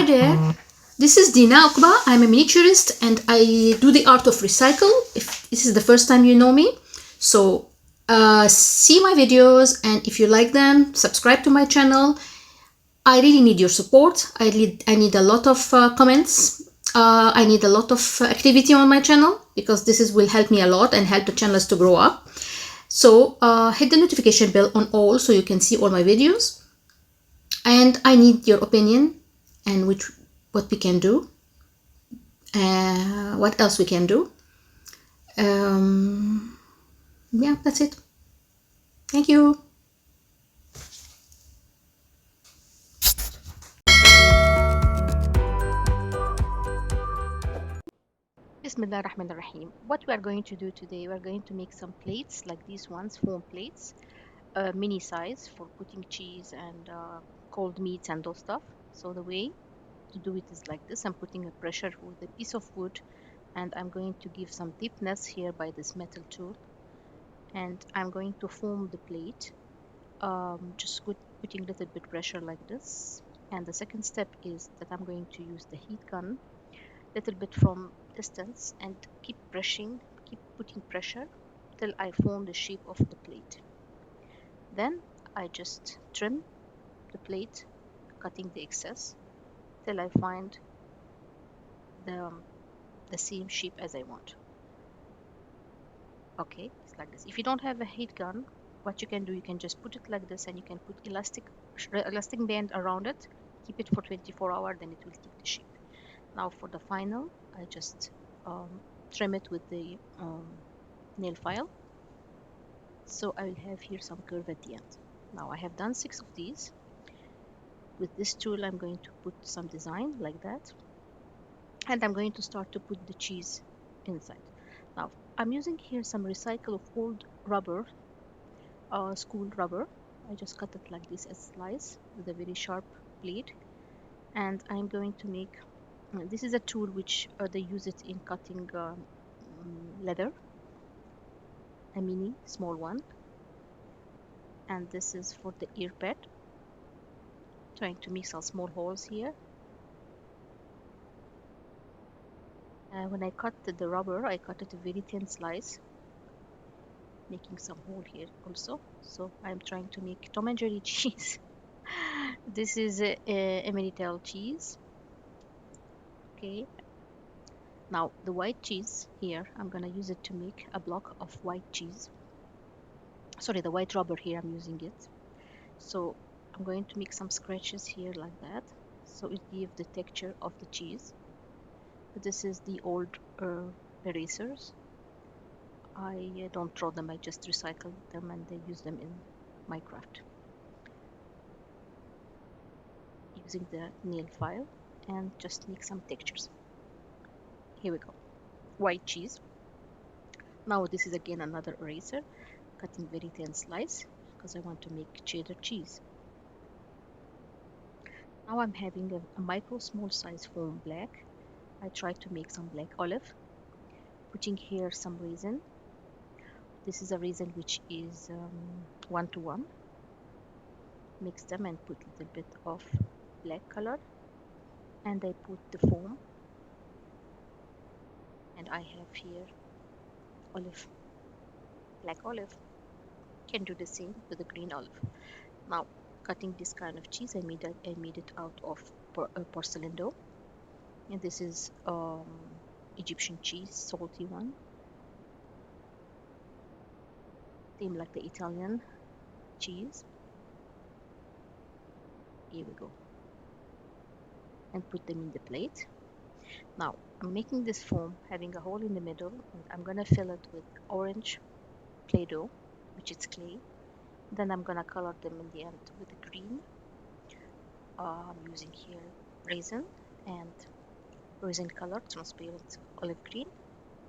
Hi there, this is Dina Okba. I'm a miniaturist and I do the art of recycle. If this is the first time you know me, so see my videos, and if you like them, subscribe to my channel. I really need your support. I need a lot of comments. I need a lot of activity on my channel because will help me a lot and help the channels to grow up. So hit the notification bell on all so you can see all my videos. And I need your opinion and what we can do. What else we can do? Yeah, that's it. Thank you. Bismillah ar-Rahman ar-Rahim. What we are going to do today, we are going to make some plates like these ones, foam plates, mini size for putting cheese and cold meats and those stuff. So the way to do it is like this. I'm putting a pressure with a piece of wood, and I'm going to give some deepness here by this metal tool, and I'm going to foam the plate, just putting a little bit pressure like this. And the second step is that I'm going to use the heat gun little bit from distance and keep putting pressure till I form the shape of the plate. Then I just trim the plate, cutting the excess till I find the same shape as I want. Okay, it's like this. If you don't have a heat gun, what you can do, you can just put it like this, and you can put elastic band around it, keep it for 24 hours, then it will keep the shape. Now for the final, I just trim it with the nail file, so I will have here some curve at the end. Now I have done 6 of these. With this tool I'm going to put some design like that, and I'm going to start to put the cheese inside. Now I'm using here some recycle of old rubber, school rubber. I just cut it like this as slice with a very sharp blade, and I'm going to make this is a tool which they use it in cutting leather, a mini small one, and this is for the ear pad. Trying to make some small holes here. When I cut the rubber, I cut it a very thin slice, making some hole here also. So I'm trying to make Tom and Jerry cheese. This is a Emmental cheese. Okay. Now the white cheese here, I'm gonna use it to make a block of white cheese. Sorry, the white rubber here, I'm using it. So I'm going to make some scratches here like that, so it gives the texture of the cheese. This is the old erasers. I don't throw them, I just recycle them and they use them in Minecraft. Using the nail file and just make some textures. Here we go. White cheese. Now this is again another eraser, cutting very thin slice because I want to make cheddar cheese. Now I'm having a micro small size foam black. I try to make some black olive, putting here some raisin. This is a raisin which is 1:1. Mix them and put a little bit of black color, and I put the foam, and I have here olive, black olive. Can do the same with the green olive. Now cutting this kind of cheese, I made it out of porcelain dough, and this is Egyptian cheese, salty one, same like the Italian cheese. Here we go, and put them in the plate. Now I'm making this foam having a hole in the middle, and I'm gonna fill it with orange Play-Doh, which is clay. Then I'm gonna color them in the end with the green. I'm using here raisin and raisin color, transparent olive green.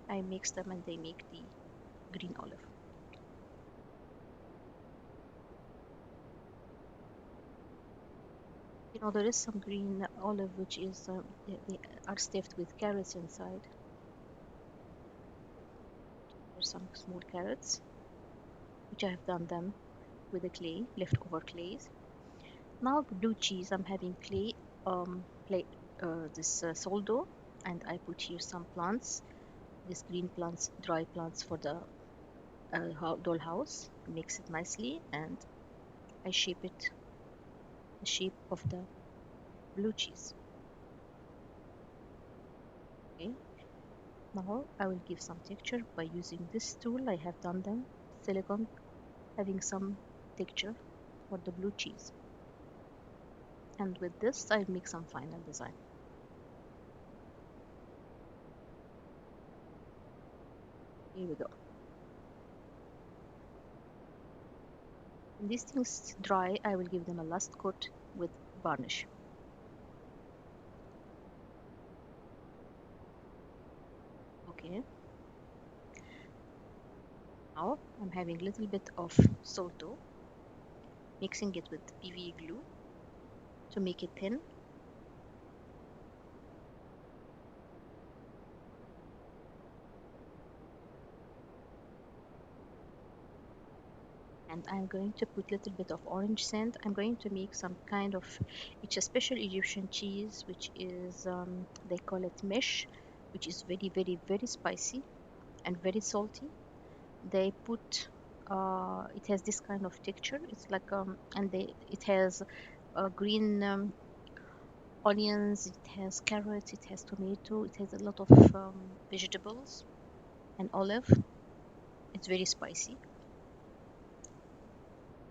I mix them and they make the green olive. You know, there is some green olive which is they are stuffed with carrots inside. There's some small carrots which I have done them with the clay, leftover clays. Now blue cheese, I'm having clay this salt dough, and I put here some plants, these green plants, dry plants for the doll house. Mix it nicely, and I shape it the shape of the blue cheese. Okay, now I will give some texture by using this tool. I have done them silicone, having some texture for the blue cheese, and with this I'll make some final design. Here we go. When these things dry, I will give them a last coat with varnish. Okay, now I'm having a little bit of salt dough, mixing it with PVA glue to make it thin. And I'm going to put a little bit of orange sand. I'm going to make some kind of, it's a special Egyptian cheese, which is, they call it mesh, which is very, very, very spicy and very salty. They put, it has this kind of texture. It's like, it has green onions, it has carrots, it has tomato, it has a lot of vegetables and olive. It's very spicy.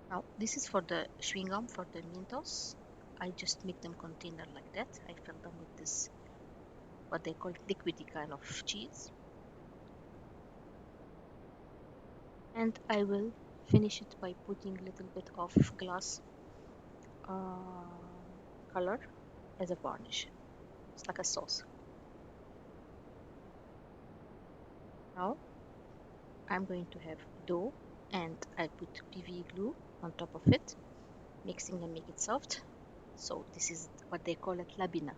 Now this is for the chewing gum, for the Mentos. I just make them container like that. I fill them with this, what they call liquidy kind of cheese. And I will finish it by putting a little bit of glass color as a varnish. It's like a sauce. Now I'm going to have dough, and I put PVA glue on top of it, mixing and make it soft. So this is what they call it labina.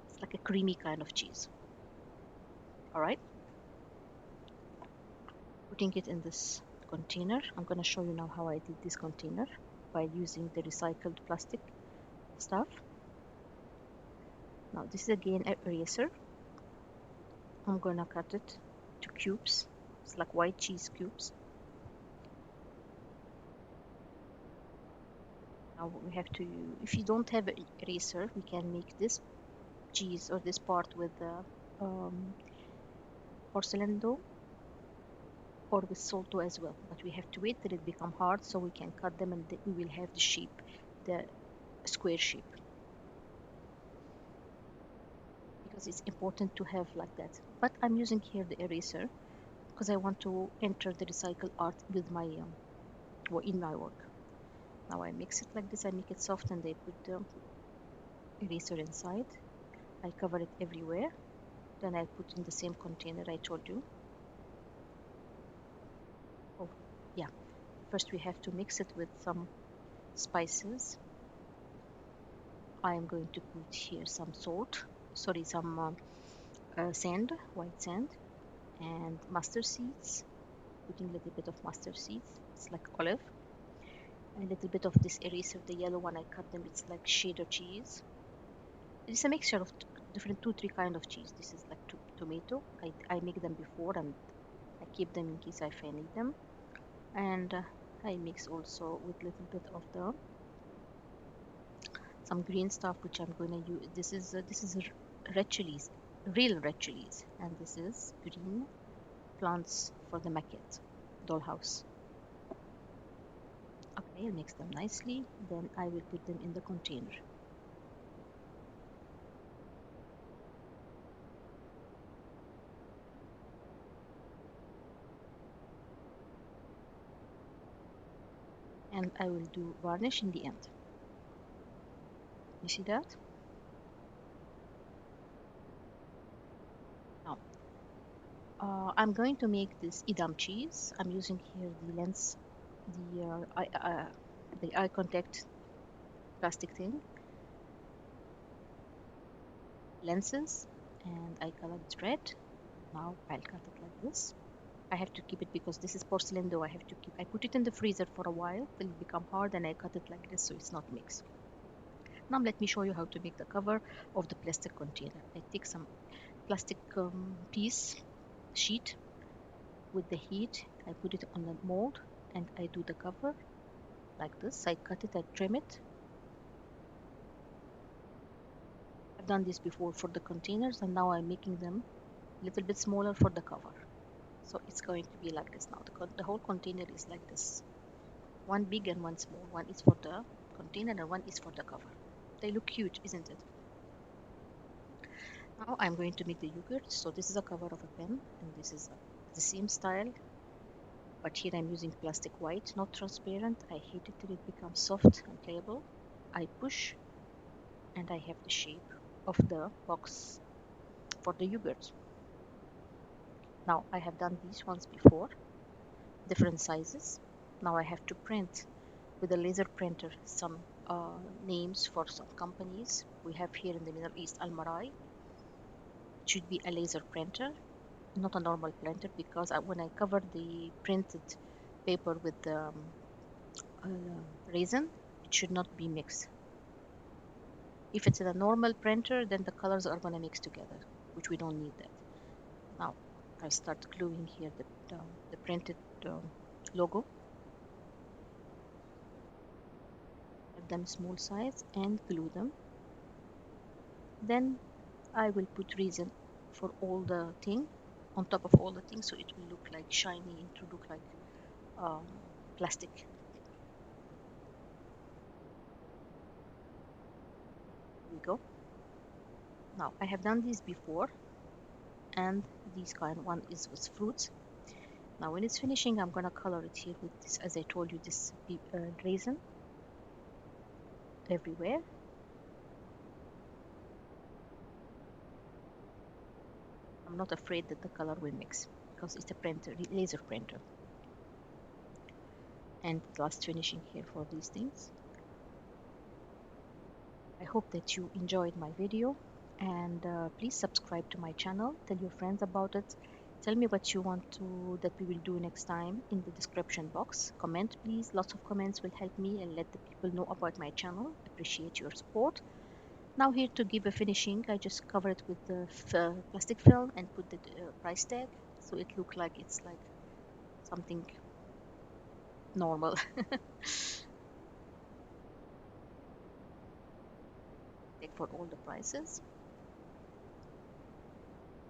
It's like a creamy kind of cheese. All right. Putting it in this container. I'm going to show you now how I did this container by using the recycled plastic stuff. Now this is again an eraser. I'm going to cut it to cubes. It's like white cheese cubes. Now we have to, if you don't have an eraser, we can make this cheese or this part with the porcelain dough or with salt dough as well. But we have to wait till it become hard so we can cut them, and we will have the shape, the square shape. Because it's important to have like that. But I'm using here the eraser because I want to enter the recycle art with my in my work. Now I mix it like this. I make it soft, and I put the eraser inside. I cover it everywhere. Then I put in the same container I told you. Oh yeah, first we have to mix it with some spices. I am going to put here some salt, sorry, some sand, white sand, and mustard seeds. Putting a little bit of mustard seeds. It's like olive. And a little bit of this eraser, the yellow one, I cut them. It's like cheddar cheese. It's a mixture of different 2-3 kind of cheese. This is like tomato. I make them before, and I keep them in case I need them. And I mix also with a little bit of the some green stuff which I'm going to use. This is red chilies, real red chilies, and this is green plants for the maquette dollhouse. Okay, I'll mix them nicely. Then I will put them in the container. And I will do varnish in the end. You see that? Now, I'm going to make this Edam cheese. I'm using here the lens, the eye contact plastic thing, lenses, and I colored it red. Now I'll cut it like this. I have to keep it because this is porcelain dough. I put it in the freezer for a while till it become hard, and I cut it like this so it's not mixed. Now let me show you how to make the cover of the plastic container. I take some plastic piece sheet. With the heat, I put it on the mold and I do the cover like this. I cut it, I trim it. I've done this before for the containers, and now I'm making them a little bit smaller for the cover. So it's going to be like this now. The whole container is like this. One big and one small. One is for the container and one is for the cover. They look cute, isn't it? Now I'm going to make the yogurt. So this is a cover of a pen, and this is the same style, but here I'm using plastic white, not transparent. I heat it till it becomes soft and playable. I push and I have the shape of the box for the yogurt. Now I have done these ones before, different sizes. Now I have to print with a laser printer some names for some companies we have here in the Middle East. Al-Marai. It should be a laser printer, not a normal printer, because when I cover the printed paper with the resin, it should not be mixed. If it's in a normal printer, then the colors are going to mix together, which we don't need that. Now I start gluing here the printed logo. Have them small size and glue them. Then I will put resin for all the thing on top of all the things, so it will look like shiny, it will look like plastic. Here we go. Now I have done these before, and this kind one is with fruits. Now when it's finishing, I'm gonna color it here with this, as I told you, this resin everywhere. I'm not afraid that the color will mix because it's a printer, laser printer. And last finishing here for these things. I hope that you enjoyed my video, and please subscribe to my channel. Tell your friends about it. Tell me what you want that we will do next time in the description box. Comment, please. Lots of comments will help me and let the people know about my channel. Appreciate your support. Now here to give a finishing, I just cover it with the plastic film and put the price tag, so it look like it's like something normal. Take for all the prices.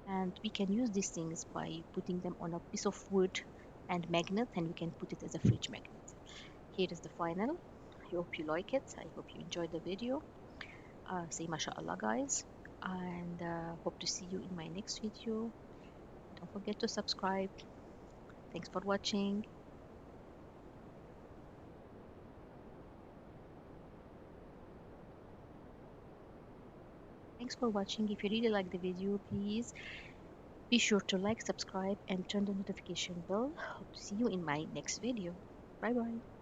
And we can use these things by putting them on a piece of wood and magnet, and we can put it as a fridge magnet. Here is the final. I hope you like it. I hope you enjoyed the video. Say mashallah, guys, and hope to see you in my next video. Don't forget to subscribe. Thanks for watching. Thanks for watching. If you really like the video, please be sure to like, subscribe, and turn the notification bell. Hope to see you in my next video. Bye bye.